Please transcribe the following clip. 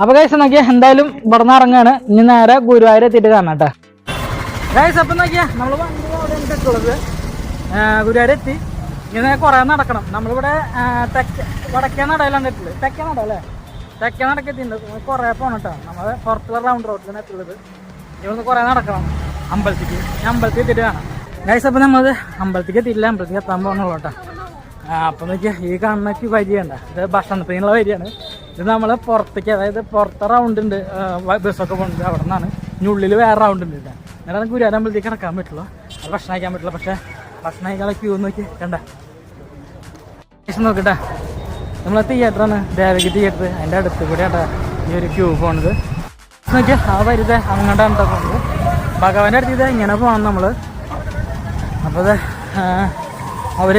അപ്പൊ ഗൈസ് നോക്കിയാ എന്തായാലും ഇവിടെ നിന്ന് ഇറങ്ങാണ്. ഇനി നേരെ ഗുരുവായൂർ എത്തിയിട്ട് കാണാം കേട്ടോ ഗൈസ്. അപ്പൊ നോക്കിയാ നമ്മള് വണ്ടി അവിടെ ഇട്ടിട്ടുള്ളത് ഗുരുവായൂർ എത്തി. ഇങ്ങനെ കുറെ നടക്കണം. നമ്മളിവിടെ വടക്കേ നടയിലാണ് എത്തുള്ളത്. തെക്കേ നട അല്ലേ? തെക്കേ നടക്ക് എത്തിയിട്ടുണ്ട്. കുറെ പോകണം കേട്ടോ. നമ്മള് പുറത്തുള്ള റൗണ്ട് റോഡിലാണ് എത്തുള്ളത്. ഇവിടുന്ന് കുറെ നടക്കണം അമ്പലത്തിക്ക്. അമ്പലത്തിൽ എത്തിയിട്ട് കാണാം ഗൈസ്. അപ്പൊ നമ്മളത് അമ്പലത്തിക്ക് എത്തിയില്ല. അമ്പലത്തിക്ക് എത്താൻ പോകണുള്ളൂ കേട്ടോ. അപ്പൊ നോക്കിയാ ഈ കാണുന്ന വരിയുണ്ട, ഇത് ഭക്ഷണത്തിനുള്ള വരിയാണ്. ഇത് നമ്മള് പുറത്തേക്ക്, അതായത് പുറത്തെ റൗണ്ട് ഉണ്ട്, ബസ്സൊക്കെ പോകുന്നുണ്ട്. അവിടെ നിന്നാണ്. ഇനി ഉള്ളിൽ വേറെ റൗണ്ട് ഉണ്ട്. എന്നിട്ടാണ് ഗുരുവായൂർ അമ്പലത്തേക്ക് കിടക്കാൻ പറ്റുള്ളൂ. അത് ഭക്ഷണം കഴിക്കാൻ പറ്റില്ല. പക്ഷെ ഭക്ഷണം കഴിക്കാനുള്ള ക്യൂ നോക്കി കണ്ട നോക്കട്ടെ. നമ്മളെ തിയേറ്ററാണ്, ദേവകി തിയേറ്റർ. അതിൻ്റെ അടുത്ത് കൂടെയാണ് ഈ ഒരു ക്യൂ പോകുന്നത്. നോക്കിയാൽ ആ വരുത് അങ്ങോട്ടാണ് പോകുന്നത്. ഭഗവാന്റെ അടുത്ത് ഇത് ഇങ്ങനെ പോകണം നമ്മൾ. അപ്പോൾ അവർ